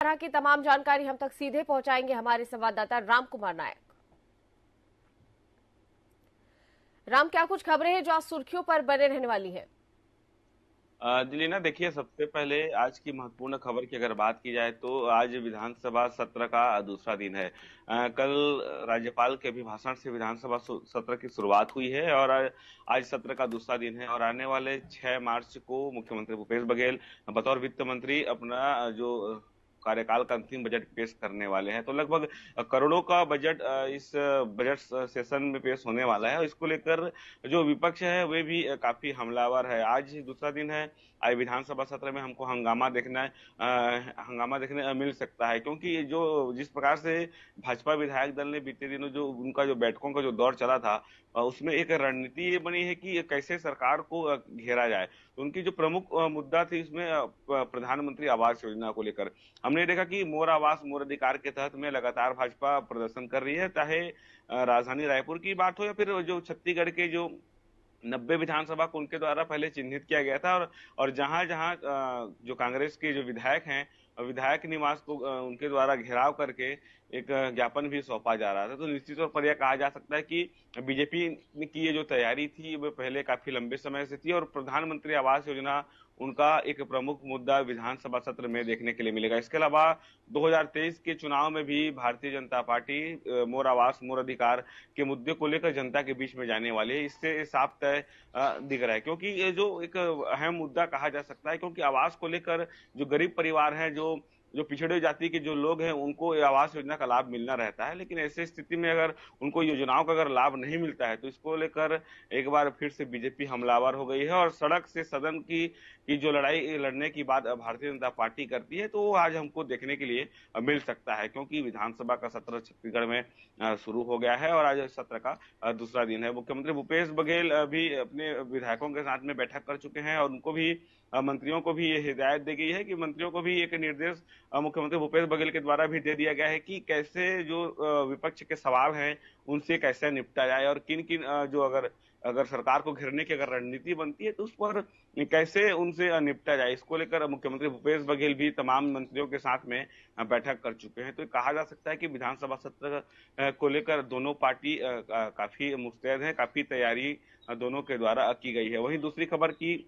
तरह की तमाम जानकारी हम तक सीधे पहुंचाएंगे हमारे संवाददाता राम कुमार नायक। राम, क्या कुछ खबरें हैं जो आज सुर्खियों पर बने रहने वाली है? दिलीना, देखिए, सबसे पहले आज की महत्वपूर्ण खबर की अगर बात की जाए तो आज विधानसभा सत्र का दूसरा दिन है। कल राज्यपाल के अभिभाषण से विधानसभा सत्र की शुरुआत हुई है और आज सत्र का दूसरा दिन है और आने वाले 6 मार्च को मुख्यमंत्री भूपेश बघेल बतौर वित्त मंत्री अपना जो कार्यकाल का अंतिम बजट पेश करने वाले हैं। तो लगभग करोड़ों का बजट इस बजट सेशन में पेश होने वाला है और इसको लेकर जो विपक्ष है वे भी काफी हमलावर है। आज दूसरा दिन है। आज विधानसभा सत्र में हमको हंगामा देखने मिल सकता है, क्योंकि ये जो जिस प्रकार से भाजपा विधायक दल ने बीते दिनों जो उनका जो बैठकों का जो दौर चला था, उसमें एक रणनीति ये बनी है कि कैसे सरकार को घेरा जाए। तो उनकी जो प्रमुख मुद्दा थी इसमें प्रधानमंत्री आवास योजना को लेकर हमने देखा कि मोर आवास मोर अधिकार के तहत में लगातार भाजपा प्रदर्शन कर रही है, चाहे राजधानी रायपुर की बात हो या फिर जो छत्तीसगढ़ के जो 90 विधानसभा को उनके द्वारा पहले चिन्हित किया गया था और जहां जहां जो कांग्रेस के जो विधायक हैं, विधायक निवास को उनके द्वारा घेराव करके एक ज्ञापन भी सौंपा जा रहा था। तो निश्चित तौर पर यह कहा जा सकता है कि बीजेपी की ये जो तैयारी थी वो पहले काफी लंबे समय से थी और प्रधानमंत्री आवास योजना उनका एक प्रमुख मुद्दा विधानसभा सत्र में देखने के लिए मिलेगा। इसके अलावा 2023 के चुनाव में भी भारतीय जनता पार्टी मोर आवास मोर अधिकार के मुद्दे को लेकर जनता के बीच में जाने वाली है। इससे साफ तय दिख रहा है, क्योंकि ये जो एक अहम मुद्दा कहा जा सकता है, क्योंकि आवास को लेकर जो गरीब परिवार हैं, जो जो पिछड़े जाति के जो लोग हैं, उनको आवास योजना का लाभ मिलना रहता है। लेकिन ऐसी स्थिति में अगर उनको योजनाओं का अगर लाभ नहीं मिलता है तो इसको लेकर एक बार फिर से बीजेपी हमलावर हो गई है और सड़क से सदन की जो लड़ाई लड़ने की बात भारतीय जनता पार्टी करती है, तो वो आज हमको देखने के लिए मिल सकता है, क्योंकि विधानसभा का सत्र छत्तीसगढ़ में शुरू हो गया है और आज सत्र का दूसरा दिन है। मुख्यमंत्री भूपेश बघेल भी अपने विधायकों के साथ में बैठक कर चुके हैं और उनको भी मंत्रियों को भी ये हिदायत दी गई है कि मंत्रियों को भी एक निर्देश मुख्यमंत्री भूपेश बघेल के द्वारा भी दे दिया गया है कि कैसे जो विपक्ष के सवाल हैं उनसे कैसे निपटा जाए और किन किन जो अगर अगर सरकार को घेरने की अगर रणनीति बनती है तो उस पर कैसे उनसे निपटा जाए। इसको लेकर मुख्यमंत्री भूपेश बघेल भी तमाम मंत्रियों के साथ में बैठक कर चुके हैं। तो कहा जा सकता है कि विधानसभा सत्र को लेकर दोनों पार्टी काफी मुस्तैद है, काफी तैयारी दोनों के द्वारा की गई है। वहीं दूसरी खबर की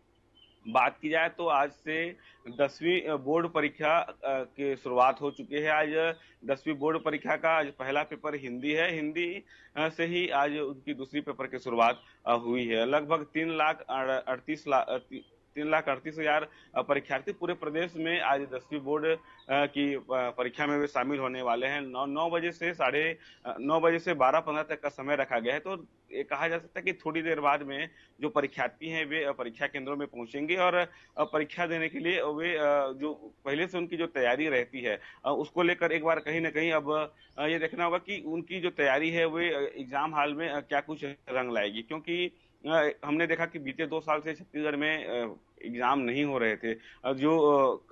बात की जाए तो आज से 10वीं बोर्ड परीक्षा की शुरुआत हो चुकी है। आज 10वीं बोर्ड परीक्षा का आज पहला पेपर हिंदी है। हिंदी से ही आज उनकी दूसरी पेपर की शुरुआत हुई है। लगभग 3,38,000 परीक्षार्थी पूरे प्रदेश में आज 10वीं बोर्ड की परीक्षा में भी शामिल होने वाले हैं। 9 बजे से 9:30 बजे से 12:15 तक का समय रखा गया है। तो ये कहा जा सकता है कि थोड़ी देर बाद में जो परीक्षार्थी हैं वे परीक्षा केंद्रों में पहुंचेंगे और परीक्षा देने के लिए वे जो पहले से उनकी जो तैयारी रहती है उसको लेकर एक बार कहीं ना कहीं अब ये देखना होगा कि उनकी जो तैयारी है वे एग्जाम हॉल में क्या कुछ रंग लाएगी, क्योंकि हमने देखा कि बीते 2 साल से छत्तीसगढ़ में एग्जाम नहीं हो रहे थे। जो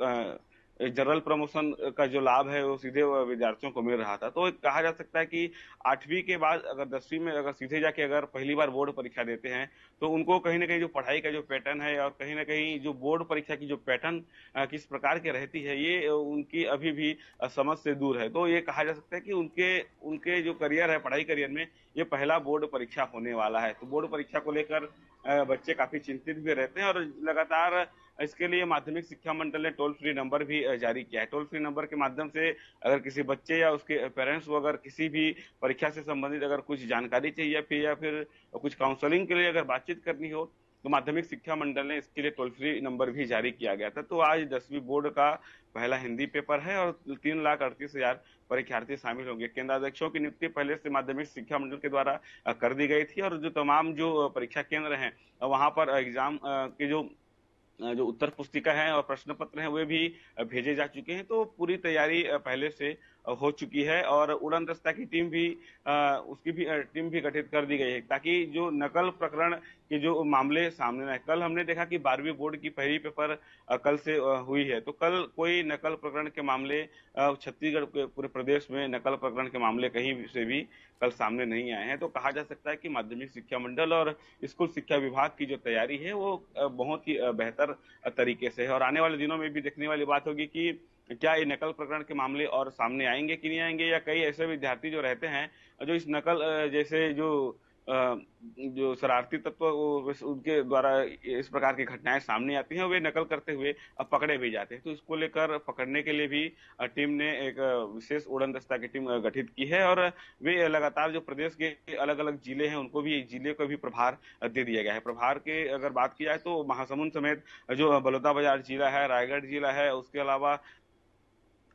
जनरल प्रमोशन का जो लाभ है वो सीधे विद्यार्थियों को मिल रहा था। तो कहा जा सकता है कि 8वीं के बाद अगर 10वीं में अगर सीधे जाके अगर पहली बार बोर्ड परीक्षा देते हैं तो उनको कहीं ना कहीं जो पढ़ाई का जो पैटर्न है और कहीं ना कहीं जो बोर्ड परीक्षा की जो पैटर्न किस प्रकार की रहती है ये उनकी अभी भी समझ से दूर है। तो ये कहा जा सकता है कि उनके उनके जो करियर है, पढ़ाई करियर में ये पहला बोर्ड परीक्षा होने वाला है। तो बोर्ड परीक्षा को लेकर बच्चे काफी चिंतित भी रहते हैं और लगातार इसके लिए माध्यमिक शिक्षा मंडल ने टोल फ्री नंबर भी जारी किया है। टोल फ्री नंबर के माध्यम से अगर किसी बच्चे या उसके पेरेंट्स को अगर किसी भी परीक्षा से संबंधित अगर कुछ जानकारी चाहिए या फिर कुछ काउंसलिंग के लिए अगर बातचीत करनी हो तो माध्यमिक शिक्षा मंडल ने इसके लिए टोल फ्री नंबर भी जारी किया गया था। तो आज 10वीं बोर्ड का पहला हिंदी पेपर है और 3,38,000 परीक्षार्थी शामिल होंगे। केंद्राध्यक्षों की नियुक्ति पहले से माध्यमिक शिक्षा मंडल के द्वारा कर दी गई थी और जो तमाम जो परीक्षा केंद्र हैं वहां पर एग्जाम के जो उत्तर पुस्तिका है और प्रश्न पत्र हैं वे भी भेजे जा चुके हैं। तो पूरी तैयारी पहले से हो चुकी है और उड़न दस्ता की टीम भी उसकी भी टीम भी गठित कर दी गई है ताकि जो नकल प्रकरण के जो मामले सामने आए। कल हमने देखा कि 12वीं बोर्ड की पहली पेपर कल से हुई है, तो कल कोई नकल प्रकरण के मामले छत्तीसगढ़ के पूरे प्रदेश में नकल प्रकरण के मामले कहीं से भी कल सामने नहीं आए हैं। तो कहा जा सकता है कि माध्यमिक शिक्षा मंडल और स्कूल शिक्षा विभाग की जो तैयारी है वो बहुत ही बेहतर तरीके से है और आने वाले दिनों में भी देखने वाली बात होगी कि क्या ये नकल प्रकरण के मामले और सामने आएंगे कि नहीं आएंगे, या कई ऐसे विद्यार्थी जो रहते हैं जो इस नकल जैसे अ, जो शरारती तत्व उनके द्वारा इस प्रकार की घटनाएं सामने आती हैं, वे नकल करते हुए पकड़े भी जाते हैं। तो इसको लेकर पकड़ने के लिए भी टीम ने एक विशेष उड़न दस्ता की टीम गठित की है, और वे लगातार जो प्रदेश के अलग अलग जिले हैं उनको भी जिले को भी प्रभार दे दिया गया है। प्रभार के अगर बात की जाए तो महासमुंद समेत जो बलौदाबाजार जिला है, रायगढ़ जिला है, उसके अलावा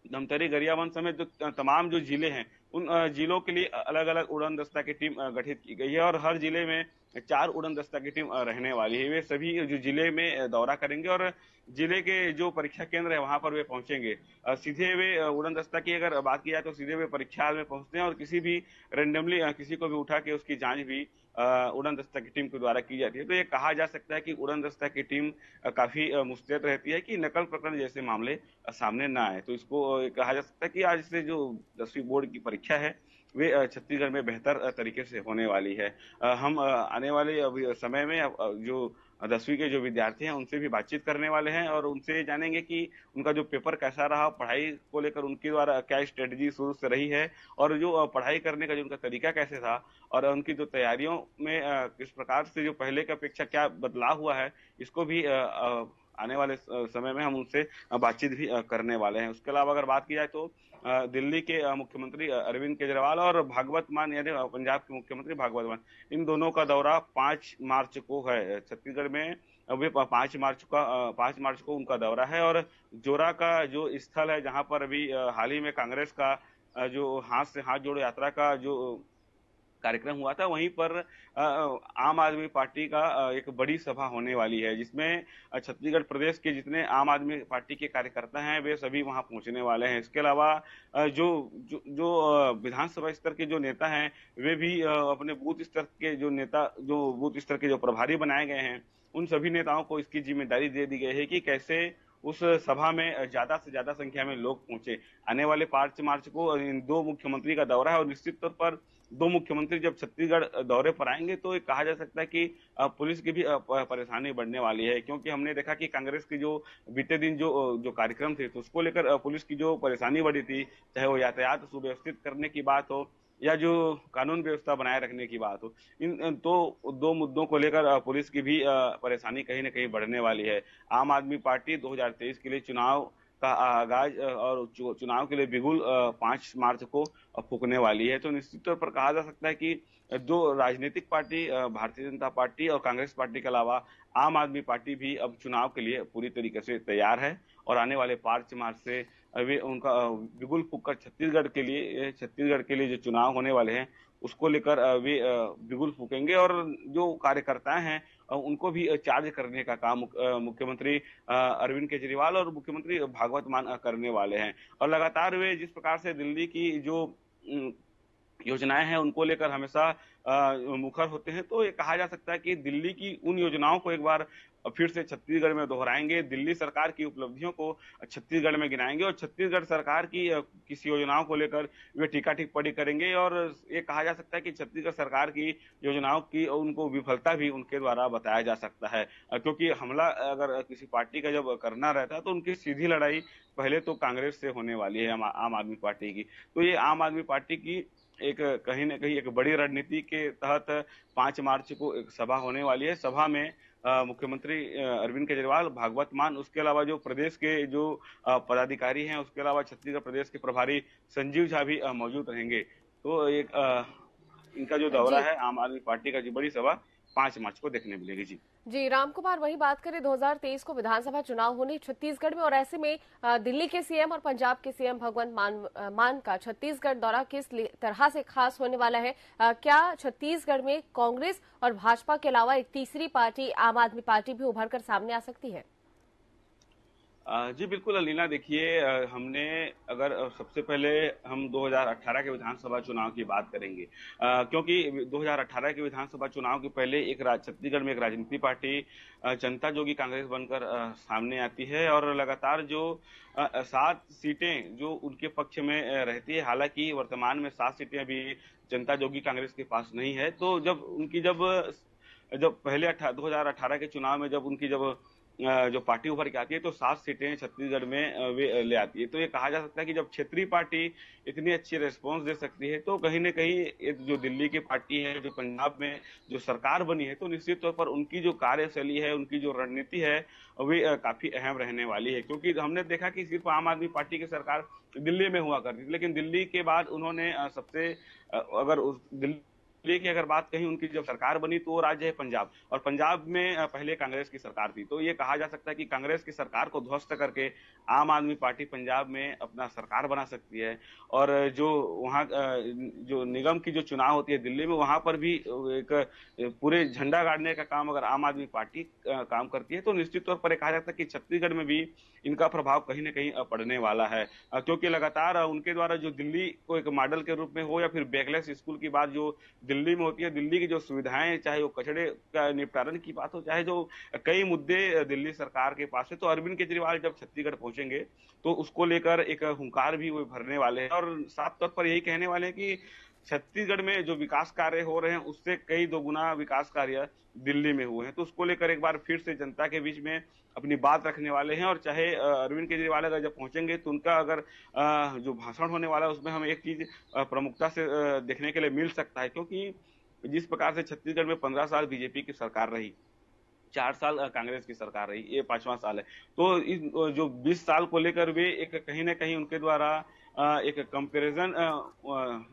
धमतरी, गरियाबंद समेत जो तमाम जो जिले हैं, उन जिलों के लिए अलग अलग उड़न दस्ता की टीम गठित की गई है, और हर जिले में 4 उड़न दस्ता की टीम रहने वाली है। वे सभी जो जिले में दौरा करेंगे, और जिले के जो परीक्षा केंद्र है वहां पर वे पहुंचेंगे। सीधे वे उड़न दस्ता की अगर बात की जाए तो सीधे वे परीक्षा हाल में पहुंचते हैं, और किसी भी रेंडमली किसी को भी उठा के उसकी जांच भी उड़न दस्ता की टीम के द्वारा की जाती है। तो ये कहा जा सकता है कि उड़न दस्ता की टीम काफी मुस्तैद रहती है कि नकल प्रकरण जैसे मामले सामने ना आए। तो इसको कहा जा सकता है कि आज से जो 10वीं बोर्ड की परीक्षा है वे छत्तीसगढ़ में बेहतर तरीके से होने वाली है। हम आने वाले अभी समय में जो 10वीं के जो विद्यार्थी हैं उनसे भी बातचीत करने वाले हैं, और उनसे जानेंगे कि उनका जो पेपर कैसा रहा, पढ़ाई को लेकर उनके द्वारा क्या स्ट्रेटजी शुरू से रही है, और जो पढ़ाई करने का जो उनका तरीका कैसे था, और उनकी जो तैयारियों में किस प्रकार से जो पहले की अपेक्षा क्या बदलाव हुआ है, इसको भी आने वाले समय में हम उनसे बातचीत भी करने वाले हैं। उसके अलावा अगर बात की जाए तो दिल्ली के मुख्यमंत्री अरविंद केजरीवाल और भागवत मान यानी पंजाब के मुख्यमंत्री भागवत मान, इन दोनों का दौरा 5 मार्च को है छत्तीसगढ़ में। वे 5 मार्च को उनका दौरा है, और जोरा का जो स्थल है जहां पर अभी हाल ही में कांग्रेस का जो हाथ से हाथ जोड़ो यात्रा का जो कार्यक्रम हुआ था, वहीं पर आम आदमी पार्टी का एक बड़ी सभा होने वाली है, जिसमें छत्तीसगढ़ प्रदेश के जितने आम आदमी पार्टी के कार्यकर्ता हैं वे सभी वहां पहुंचने वाले हैं। इसके अलावा विधानसभा स्तर के जो नेता हैं वे भी अपने बूथ स्तर के जो बूथ स्तर के जो प्रभारी बनाए गए हैं, उन सभी नेताओं को इसकी जिम्मेदारी दे दी गई है कि कैसे उस सभा में ज्यादा से ज्यादा संख्या में लोग पहुंचे। आने वाले 5 मार्च को इन 2 मुख्यमंत्री का दौरा है, और निश्चित तौर पर 2 मुख्यमंत्री जब छत्तीसगढ़ दौरे पर आएंगे तो ये कहा जा सकता है कि पुलिस की भी परेशानी बढ़ने वाली है, क्योंकि हमने देखा कि कांग्रेस की जो बीते दिन जो कार्यक्रम थे तो उसको लेकर पुलिस की जो परेशानी बढ़ी थी, चाहे वो यातायात सुव्यवस्थित करने की बात हो या जो कानून व्यवस्था बनाए रखने की बात हो, इन दो मुद्दों को लेकर पुलिस की भी परेशानी कहीं न कहीं बढ़ने वाली है। आम आदमी पार्टी 2023 के लिए चुनाव का आगाज और चुनाव के लिए बिगुल 5 मार्च को फूकने वाली है। तो निश्चित तौर पर कहा जा सकता है कि दो राजनीतिक पार्टी भारतीय जनता पार्टी और कांग्रेस पार्टी के अलावा आम आदमी पार्टी भी अब चुनाव के लिए पूरी तरीके से तैयार है, और आने वाले 5 मार्च से वे उनका बिगुल फूककर छत्तीसगढ़ के लिए जो चुनाव होने वाले हैं उसको लेकर वे बिगुल फूकेंगे, और जो कार्यकर्ताएं हैं उनको भी चार्ज करने का काम मुख्यमंत्री अरविंद केजरीवाल और मुख्यमंत्री भागवत मान करने वाले हैं। और लगातार वे जिस प्रकार से दिल्ली की जो योजनाएं हैं उनको लेकर हमेशा मुखर होते हैं, तो ये कहा जा सकता है कि दिल्ली की उन योजनाओं को एक बार फिर से छत्तीसगढ़ में दोहराएंगे, दिल्ली सरकार की उपलब्धियों को छत्तीसगढ़ में गिनाएंगे, और छत्तीसगढ़ सरकार की किसी योजनाओं को लेकर वे टीका टिप्पणी करेंगे। और ये कहा जा सकता है कि छत्तीसगढ़ सरकार की योजनाओं की उनको विफलता भी उनके द्वारा बताया जा सकता है, क्योंकि हमला अगर किसी पार्टी का जब करना रहता है तो उनकी सीधी लड़ाई पहले तो कांग्रेस से होने वाली है, आम आदमी पार्टी की। तो ये आम आदमी पार्टी की एक कहीं न कहीं एक बड़ी रणनीति के तहत 5 मार्च को एक सभा होने वाली है। सभा में मुख्यमंत्री अरविंद केजरीवाल, भागवत मान, उसके अलावा जो प्रदेश के जो पदाधिकारी हैं, उसके अलावा छत्तीसगढ़ प्रदेश के प्रभारी संजीव झा भी मौजूद रहेंगे। तो इनका जो दौरा है आम आदमी पार्टी का, जो बड़ी सभा 5 मार्च को देखने मिलेगी। जी राम कुमार, वही बात करें 2023 को विधानसभा चुनाव होने छत्तीसगढ़ में, और ऐसे में दिल्ली के सीएम और पंजाब के सीएम भगवंत मान का छत्तीसगढ़ दौरा किस तरह से खास होने वाला है? क्या छत्तीसगढ़ में कांग्रेस और भाजपा के अलावा एक तीसरी पार्टी आम आदमी पार्टी भी उभर कर सामने आ सकती है? जी बिल्कुल अलीना, देखिए हमने अगर सबसे पहले हम 2018 के विधानसभा चुनाव की बात करेंगे, क्योंकि 2018 के विधानसभा चुनाव के पहले छत्तीसगढ़ में एक राजनीतिक पार्टी जनता जोगी कांग्रेस बनकर सामने आती है, और लगातार जो 7 सीटें जो उनके पक्ष में रहती है, हालांकि वर्तमान में 7 सीटें अभी जनता जोगी कांग्रेस के पास नहीं है। तो जब पहले 2018 के चुनाव में जब उनकी जो पार्टी उभर के आती है तो 7 सीटें छत्तीसगढ़ में वे ले आती है। तो ये कहा जा सकता है कि जब क्षेत्रीय पार्टी इतनी अच्छी रिस्पॉन्स दे सकती है तो कहीं न कहीं ये जो दिल्ली की पार्टी है, जो पंजाब में जो सरकार बनी है, तो निश्चित तौर पर उनकी जो कार्यशैली है, उनकी जो रणनीति है, वे काफ़ी अहम रहने वाली है। क्योंकि हमने देखा कि सिर्फ आम आदमी पार्टी की सरकार दिल्ली में हुआ करती थी, लेकिन दिल्ली के बाद उन्होंने अगर उस दिल्ली की अगर बात कहीं उनकी जब सरकार बनी तो वो राज्य है पंजाब, और पंजाब में पहले कांग्रेस की सरकार थी। तो ये कहा जा सकता है कि कांग्रेस की सरकार को ध्वस्त करके आम आदमी पार्टी पंजाब में अपना सरकार बना सकती है। और जो वहाँ जो निगम की जो चुनाव होती है दिल्ली में, वहां पर भी एक पूरे झंडा गाड़ने का काम अगर आम आदमी पार्टी काम करती है तो निश्चित तौर पर कहा जाता है कि छत्तीसगढ़ में भी इनका प्रभाव कहीं न कहीं पड़ने वाला है। क्योंकि लगातार उनके द्वारा जो दिल्ली को एक मॉडल के रूप में हो या फिर बैकलेस स्कूल की बात जो दिल्ली में होती है, दिल्ली की जो सुविधाएं, चाहे वो कचरे का निपटारण की बात हो, चाहे जो कई मुद्दे दिल्ली सरकार के पास है, तो अरविंद केजरीवाल जब छत्तीसगढ़ पहुंचेंगे तो उसको लेकर एक हुंकार भी वो भरने वाले हैं और साफ तौर पर यही कहने वाले हैं कि छत्तीसगढ़ में जो विकास कार्य हो रहे हैं उससे कई दोगुना विकास कार्य दिल्ली में हुए हैं। तो उसको लेकर एक बार फिर से जनता के बीच में अपनी बात रखने वाले हैं। और चाहे अरविंद केजरीवाल अगर जब पहुंचेंगे तो उनका अगर जो भाषण होने वाला है उसमें हमें एक चीज प्रमुखता से देखने के लिए मिल सकता है, क्योंकि जिस प्रकार से छत्तीसगढ़ में 15 साल बीजेपी की सरकार रही, 4 साल कांग्रेस की सरकार रही, ये 5वां साल है। तो इस जो 20 साल को लेकर वे एक कहीं न कहीं उनके द्वारा एक कंपैरिजन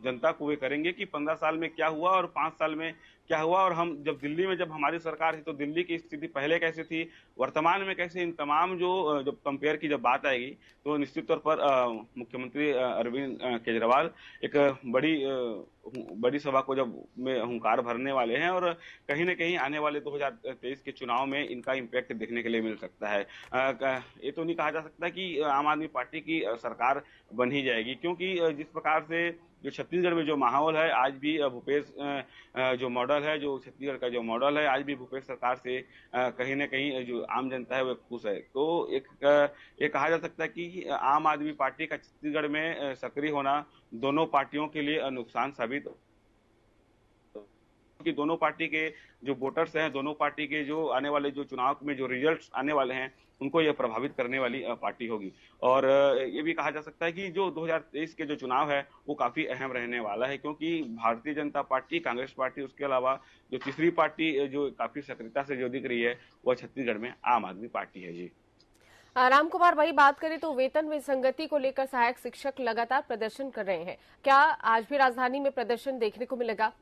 जनता को वे करेंगे कि 15 साल में क्या हुआ और 5 साल में क्या हुआ, और हम जब दिल्ली में जब हमारी सरकार थी तो दिल्ली की स्थिति पहले कैसी थी, वर्तमान में कैसे, इन तमाम जो जब कंपेयर की जब बात आएगी तो निश्चित तौर पर मुख्यमंत्री अरविंद केजरीवाल एक बड़ी सभा को जब में हुंकार भरने वाले हैं और कहीं न कहीं आने वाले 2023 के चुनाव में इनका इम्पैक्ट देखने के लिए मिल सकता है। ये तो नहीं कहा जा सकता कि आम आदमी पार्टी की सरकार बन ही जाएगी, क्योंकि जिस प्रकार से जो छत्तीसगढ़ में जो माहौल है आज भी भूपेश जो मॉडल है, जो छत्तीसगढ़ का जो मॉडल है आज भी भूपेश सरकार से कहीं न कहीं जो आम जनता है वो खुश है। तो ये कहा जा सकता है कि आम आदमी पार्टी का छत्तीसगढ़ में सक्रिय होना दोनों पार्टियों के लिए नुकसान साबित, कि दोनों पार्टी के जो वोटर्स हैं, दोनों पार्टी के जो आने वाले जो चुनाव में जो रिजल्ट्स आने वाले हैं उनको यह प्रभावित करने वाली पार्टी होगी। और ये भी कहा जा सकता है कि जो 2023 के जो चुनाव है वो काफी अहम रहने वाला है, क्योंकि भारतीय जनता पार्टी, कांग्रेस पार्टी, उसके अलावा जो तीसरी पार्टी जो काफी सक्रियता से जो दिख रही है वह छत्तीसगढ़ में आम आदमी पार्टी है। जी राम कुमार, वही बात करें तो वेतन विसंगति को लेकर सहायक शिक्षक लगातार प्रदर्शन कर रहे हैं। क्या आज भी राजधानी में प्रदर्शन देखने को मिलेगा?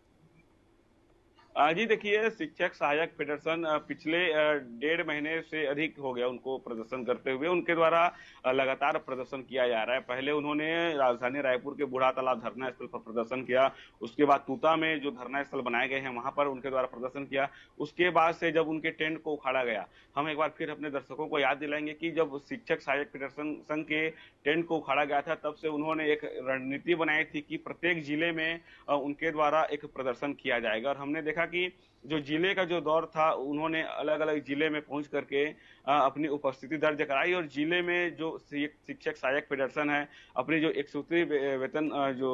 जी देखिए, शिक्षक सहायक फेडरेशन पिछले 1.5 महीने से अधिक हो गया उनको प्रदर्शन करते हुए। उनके द्वारा लगातार प्रदर्शन किया जा रहा है। पहले उन्होंने राजधानी रायपुर के बूढ़ा तालाब धरना स्थल पर प्रदर्शन किया, उसके बाद तूता में जो धरना स्थल बनाए गए हैं वहां पर उनके द्वारा प्रदर्शन किया। उसके बाद से जब उनके टेंट को उखाड़ा गया, हम एक बार फिर अपने दर्शकों को याद दिलाएंगे कि जब शिक्षक सहायक फेडरेशन संघ के टेंट को उखाड़ा गया था तब से उन्होंने एक रणनीति बनाई थी कि प्रत्येक जिले में उनके द्वारा एक प्रदर्शन किया जाएगा। और हमने देखा कि जो जिले का जो दौर था उन्होंने अलग अलग जिले में पहुंच करके अपनी उपस्थिति दर्ज कराई, और जिले में जो शिक्षक सहायक फेडरेशन है अपनी जो 1 सूत्री वेतन जो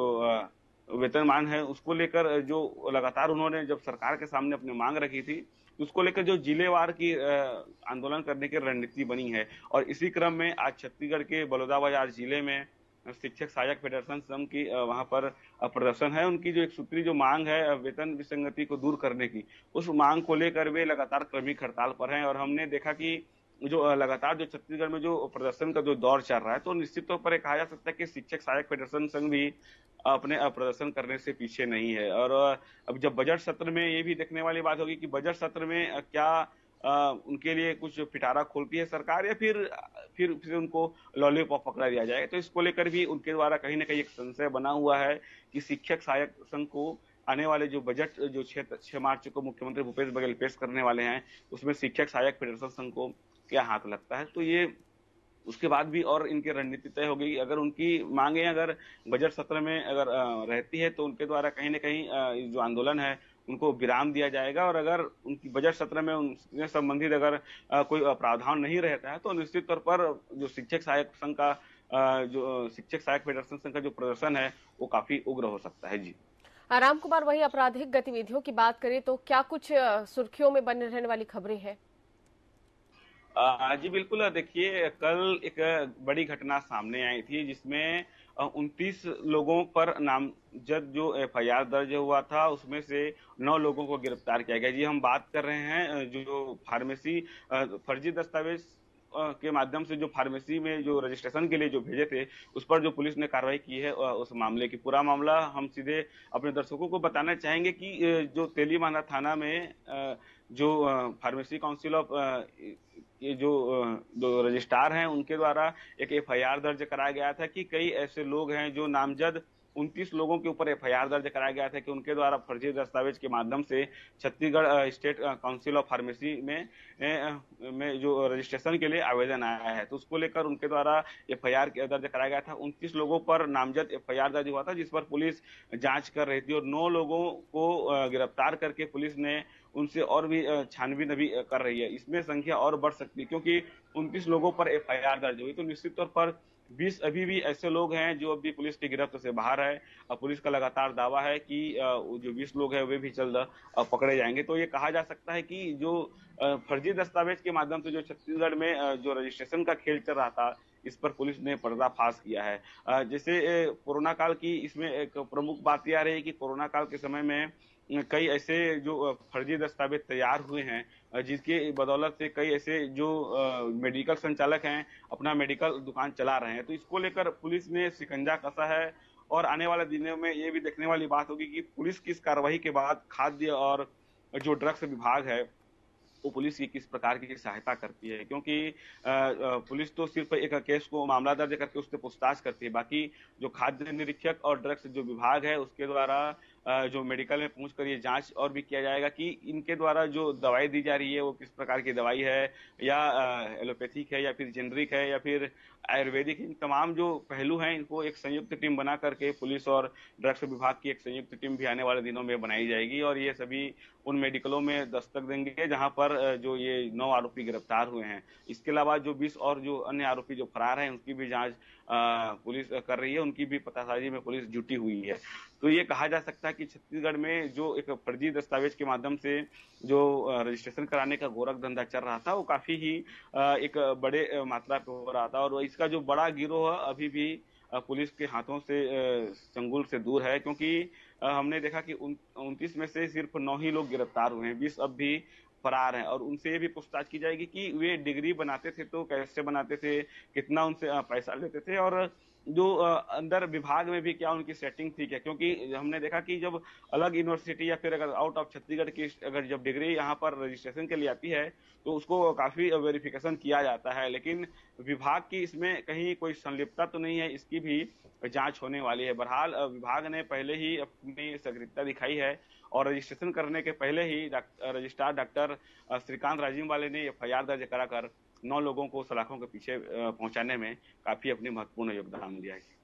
वेतनमान है उसको लेकर जो लगातार उन्होंने जब सरकार के सामने अपनी मांग रखी थी उसको लेकर जो जिलेवार की आंदोलन करने की रणनीति बनी है। और इसी क्रम में आज छत्तीसगढ़ के बलौदाबाजार जिले में शिक्षक सहायक फेडरेशन संघ की वहां पर प्रदर्शन है। उनकी जो 1 सूत्री जो मांग है वेतन विसंगति को दूर करने की, उस मांग को लेकर वे लगातार क्रमिक हड़ताल पर हैं। और हमने देखा कि जो लगातार जो छत्तीसगढ़ में जो प्रदर्शन का जो दौर चल रहा है तो निश्चित तौर पर कहा जा सकता है कि शिक्षक सहायक फेडरेशन संघ भी अपने प्रदर्शन करने से पीछे नहीं है। और अब जब बजट सत्र में ये भी देखने वाली बात होगी कि बजट सत्र में क्या उनके लिए कुछ पिटारा खोलती है सरकार, या फिर उनको लॉलीपॉप पकड़ा दिया जाएगा। तो इसको लेकर भी उनके द्वारा कहीं ना कहीं एक संशय बना हुआ है कि शिक्षक सहायक संघ को आने वाले जो बजट जो 6 मार्च को मुख्यमंत्री भूपेश बघेल पेश करने वाले हैं उसमें शिक्षक सहायक फेडरेशन संघ को क्या हाथ लगता है। तो ये उसके बाद भी और इनकी रणनीति तय हो गई। अगर उनकी मांगे अगर बजट सत्र में अगर रहती है तो उनके द्वारा कहीं ना कहीं जो आंदोलन है उनको विराम दिया जाएगा, और अगर उनकी बजट सत्र में उनसे संबंधित अगर कोई प्रावधान नहीं रहता है तो निश्चित तौर पर जो शिक्षक सहायक संघ का जो शिक्षक सहायक फेडरेशन संघ का जो प्रदर्शन है वो काफी उग्र हो सकता है। जी राम कुमार, वही आपराधिक गतिविधियों की बात करें तो क्या कुछ सुर्खियों में बने रहने वाली खबरें हैं? जी बिल्कुल। देखिए, कल एक बड़ी घटना सामने आई थी जिसमें 29 लोगों पर नामजद जो एफआईआर दर्ज हुआ था, उसमें से 9 लोगों को गिरफ्तार किया गया। जी, हम बात कर रहे हैं जो फार्मेसी फर्जी दस्तावेज के माध्यम से जो फार्मेसी में जो रजिस्ट्रेशन के लिए जो भेजे थे, उस पर जो पुलिस ने कार्रवाई की है उस मामले की। पूरा मामला हम सीधे अपने दर्शकों को बताना चाहेंगे कि जो तेलीबांधा थाना में जो फार्मेसी काउंसिल ऑफ ये जो रजिस्ट्रार हैं उनके द्वारा एक एफआईआर दर्ज कराया गया था कि कई ऐसे लोग हैं जो नामजद 29 लोगों के ऊपर एफआईआर दर्ज कराया गया था कि उनके द्वारा फर्जी दस्तावेज के माध्यम से Chhattisgarh state council of pharmacy में जो रजिस्ट्रेशन के लिए आवेदन आया है, तो उसको लेकर उनके द्वारा एफआईआर दर्ज कराया गया था। 29 लोगों पर नामजद एफआईआर दर्ज हुआ था, जिस पर पुलिस जांच कर रही थी और 9 लोगों को गिरफ्तार करके पुलिस ने उनसे और भी छानबीन अभी कर रही है। इसमें संख्या और बढ़ सकती है क्योंकि 29 लोगों पर एफआईआर दर्ज हुई, तो निश्चित तौर पर 20 अभी भी ऐसे लोग हैं जो अभी पुलिस की गिरफ्त से बाहर है। पुलिस का लगातार दावा है कि जो 20 लोग हैं वे भी जल्द पकड़े जाएंगे। तो ये कहा जा सकता है कि जो फर्जी दस्तावेज के माध्यम से जो छत्तीसगढ़ में जो रजिस्ट्रेशन का खेल चल रहा था, इस पर पुलिस ने पर्दाफाश किया है। जैसे कोरोना काल की इसमें एक प्रमुख बात यह आ रही है कि कोरोना काल के समय में कई ऐसे जो फर्जी दस्तावेज तैयार हुए हैं, जिसके बदौलत से कई ऐसे जो मेडिकल संचालक हैं अपना मेडिकल दुकान चला रहे हैं। तो इसको लेकर पुलिस ने शिकंजा कसा है और आने वाले दिनों में ये भी देखने वाली बात होगी कि पुलिस किस कार्रवाई के बाद खाद्य और जो ड्रग्स विभाग है वो पुलिस की किस प्रकार की सहायता करती है, क्योंकि पुलिस तो सिर्फ एक केस को मामला दर्ज करके उससे पूछताछ करती है। बाकी जो खाद्य निरीक्षक और ड्रग्स जो विभाग है उसके द्वारा जो मेडिकल में पूछ कर ये जांच और भी किया जाएगा कि इनके द्वारा जो दवाई दी जा रही है वो किस प्रकार की दवाई है, या एलोपैथिक है या फिर जेनरिक है या फिर आयुर्वेदिक। इन तमाम जो पहलू हैं इनको एक संयुक्त टीम बना करके पुलिस और ड्रग्स विभाग की एक संयुक्त टीम भी आने वाले दिनों में बनाई जाएगी और ये सभी उन मेडिकलों में दस्तक देंगे जहां पर जो ये 9 आरोपी गिरफ्तार हुए हैं। इसके अलावा जो 20 और जो अन्य आरोपी जो फरार हैं उनकी भी जांच पुलिस कर रही है, उनकी भी पतासाजी में पुलिस जुटी हुई है। तो ये कहा जा सकता है कि छत्तीसगढ़ में जो एक फर्जी दस्तावेज के माध्यम से जो रजिस्ट्रेशन कराने का गोरख धंधा चल रहा था वो काफी ही एक बड़े मात्रा पे हो रहा था और इसका जो बड़ा गिरोह अभी भी पुलिस के हाथों से चंगुल से दूर है, क्योंकि हमने देखा कि 29 में से सिर्फ 9 ही लोग गिरफ्तार हुए हैं, 20 अब भी फरार हैं और उनसे ये भी पूछताछ की जाएगी कि वे डिग्री बनाते थे तो कैसे बनाते थे, कितना उनसे पैसा लेते थे और जो अंदर विभाग में भी क्या उनकी सेटिंग थी क्या, क्योंकि हमने देखा कि जब अलग यूनिवर्सिटी या फिर अगर आउट ऑफ छत्तीसगढ़ की अगर जब डिग्री यहाँ पर रजिस्ट्रेशन के लिए आती है तो उसको काफी वेरिफिकेशन किया जाता है, लेकिन विभाग की इसमें कहीं कोई संलिप्तता तो नहीं है, इसकी भी जांच होने वाली है। बहरहाल विभाग ने पहले ही अपनी सक्रियता दिखाई है और रजिस्ट्रेशन करने के पहले ही रजिस्ट्रार डॉक्टर श्रीकांत राजीववाले ने एफआईआर दर्ज कराकर 9 लोगों को सलाखों के पीछे पहुंचाने में काफी अपनी महत्वपूर्ण योगदान दिया है।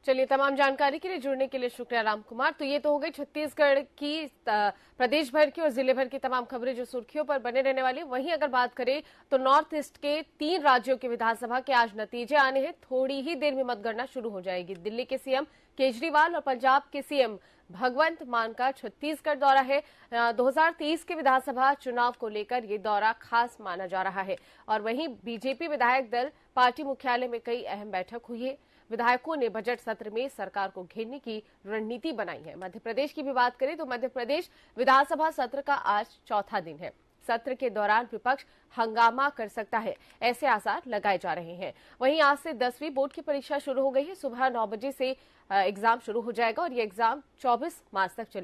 चलिए, तमाम जानकारी के लिए जुड़ने के लिए शुक्रिया राम कुमार। तो ये तो हो गई छत्तीसगढ़ की प्रदेश भर की और जिले भर की तमाम खबरें जो सुर्खियों पर बने रहने वाली। वहीं अगर बात करें तो नॉर्थ ईस्ट के 3 राज्यों के विधानसभा के आज नतीजे आने हैं। थोड़ी ही देर में मतगणना शुरू हो जाएगी। दिल्ली के सीएम केजरीवाल और पंजाब के सीएम भगवंत मान का छत्तीसगढ़ दौरा है। 2023 के विधानसभा चुनाव को लेकर ये दौरा खास माना जा रहा है। और वहीं बीजेपी विधायक दल पार्टी मुख्यालय में कई अहम बैठक हुई है। विधायकों ने बजट सत्र में सरकार को घेरने की रणनीति बनाई है। मध्य प्रदेश की भी बात करें तो मध्य प्रदेश विधानसभा सत्र का आज चौथा दिन है। सत्र के दौरान विपक्ष हंगामा कर सकता है, ऐसे आसार लगाए जा रहे हैं। वहीं आज से 10वीं बोर्ड की परीक्षा शुरू हो गई है। सुबह 9 बजे से एग्जाम शुरू हो जाएगा और ये एग्जाम 24 मार्च तक चलेगा।